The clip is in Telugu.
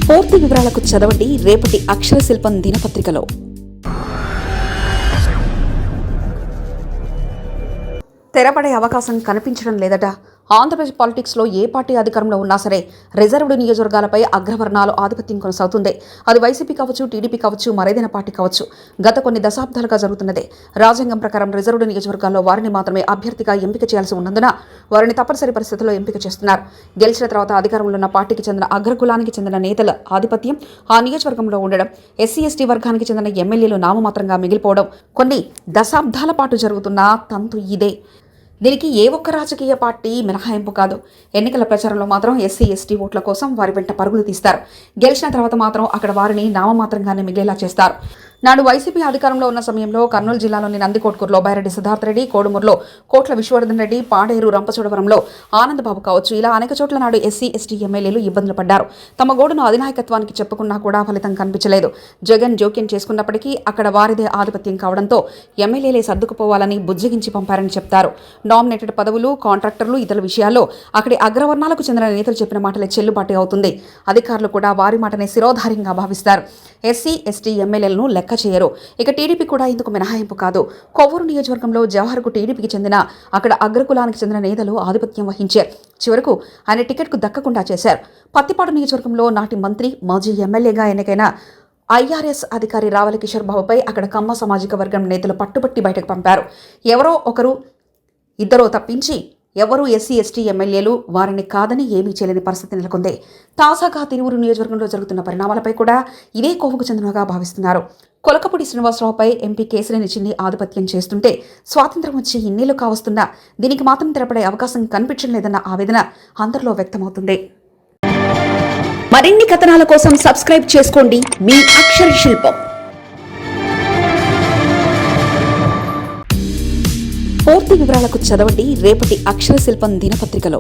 పూర్తి వివరాలకు చదవండి రేపటి అక్షర శిల్పం దినపత్రికలో. తెరపడే అవకాశం కనిపించడం లేదట. ఆంధ్రప్రదేశ్ పాలిటిక్స్లో ఏ పార్టీ అధికారంలో ఉన్నా సరే రిజర్వ్డ్ నియోజకవర్గాలపై అగ్రవర్ణాలు ఆధిపత్యం కొనసాగుతుంది. అది వైసీపీ కావచ్చు, టీడీపీ కావచ్చు, మరేదైనా పార్టీ కావచ్చు. గత కొన్ని దశాబ్దాలుగా జరుగుతున్నదే. రాజ్యాంగం ప్రకారం రిజర్వ్డ్ నియోజకవర్గాల్లో వారిని మాత్రమే అభ్యర్థిగా ఎంపిక చేయాల్సి ఉన్నందున వారిని తప్పనిసరి పరిస్థితుల్లో ఎంపిక చేస్తున్నారు. గెలిచిన తర్వాత అధికారంలో ఉన్న పార్టీకి చెందిన అగ్రకులానికి చెందిన నేతల ఆధిపత్యం ఆ నియోజకవర్గంలో ఉండడం, ఎస్సీ ఎస్టీ వర్గానికి చెందిన ఎమ్మెల్యేలు నామమాత్రంగా మిగిలిపోవడం కొన్ని దశాబ్దాల పాటు జరుగుతున్న తంతు ఇదే. దీనికి ఏ ఒక్క రాజకీయ పార్టీ మినహాయింపు కాదు. ఎన్నికల ప్రచారంలో మాత్రం ఎస్సీ ఎస్టీ ఓట్ల కోసం వారి వెంట పరుగులు తీస్తారు. గెలిచిన తర్వాత మాత్రం అక్కడ వారిని నామమాత్రంగానే మిగిలేలా చేస్తారు. నాడు వైసీపీ అధికారంలో ఉన్న సమయంలో కర్నూలు జిల్లాలోని నందికొట్కూరులో బైరెడ్డి సిద్ధార్థ రెడ్డి, కోడుమూరులో కోట్ల విశ్వవర్ధన్ రెడ్డి, పాడేరు రంపచోడవరంలో ఆనందబాబు కావచ్చు, ఇలా అనేక చోట్ల నాడు ఎస్సీ ఎస్టీ ఎమ్మెల్యేలు ఇబ్బందులు పడ్డారు. తమ గోడును అధినాయకత్వానికి చెప్పుకున్నా కూడా ఫలితం కనిపించలేదు. జగన్ జోక్యం చేసుకున్నప్పటికీ అక్కడ వారిదే ఆధిపత్యం కావడంతో ఎమ్మెల్యేలే సర్దుకుపోవాలని బుజ్జగించి పంపారని చెప్తారు. నామినేటెడ్ పదవులు, కాంట్రాక్టర్లు, ఇతర విషయాల్లో అక్కడి అగ్రవర్ణాలకు చెందిన నేతలు చెప్పిన మాటలే చెల్లుబాటు అవుతుంది. అధికారులు కూడా వారి మాటనే శిరోధార్యంగా భావిస్తారు. ఎస్సీ ఎస్టీ ఎమ్మెల్యేలను లెక్క చేయరు. ఇక టీడీపీ కూడా ఇందుకు మినహాయింపు కాదు. కొవ్వూరు నియోజకవర్గంలో జవహర్కు టీడీపీకి చెందిన అక్కడ అగ్రకులానికి చెందిన నేతలు ఆధిపత్యం వహించారు. చివరకు ఆయన టికెట్కు దక్కకుండా చేశారు. పత్తిపాడు నియోజకవర్గంలో నాటి మంత్రి, మాజీ ఎమ్మెల్యేగా ఎన్నికైన ఐఆర్ఎస్ అధికారి రావల కిషోర్ బాబుపై అక్కడ కమ్మ సామాజిక వర్గం నేతలు పట్టుబట్టి బయటకు పంపారు. ఎవరో ఒకరు, ఇద్దరో తప్పించి ఎవరూ ఎస్సీ ఎస్టీ ఎమ్మెల్యేలు వారిని కాదని ఏమీ చేయలేని పరిస్థితి నెలకొంది. తాజాగా తిరువురు నియోజకవర్గంలో జరుగుతున్న పరిణామాలపై కూడా ఇదే కోవకు చెందినగా భావిస్తున్నారు. కొలకపూడి శ్రీనివాసరావుపై ఎంపీ కేశినేని చిన్ని ఆధిపత్యం చేస్తుంటే స్వాతంత్ర్యం వచ్చి ఇన్నేళ్లు కావస్తున్నా దీనికి మాత్రం తెరపడే అవకాశం కనిపించడం లేదన్న ఆవేదన అందరిలో వ్యక్తమవుతుంది. మరిన్ని కథనాల కోసం సబ్స్క్రైబ్ చేసుకోండి మీ అక్షర శిల్పం. పూర్తి వివరాలకు చదవండి రేపటి అక్షర శిల్పం దినపత్రికలో.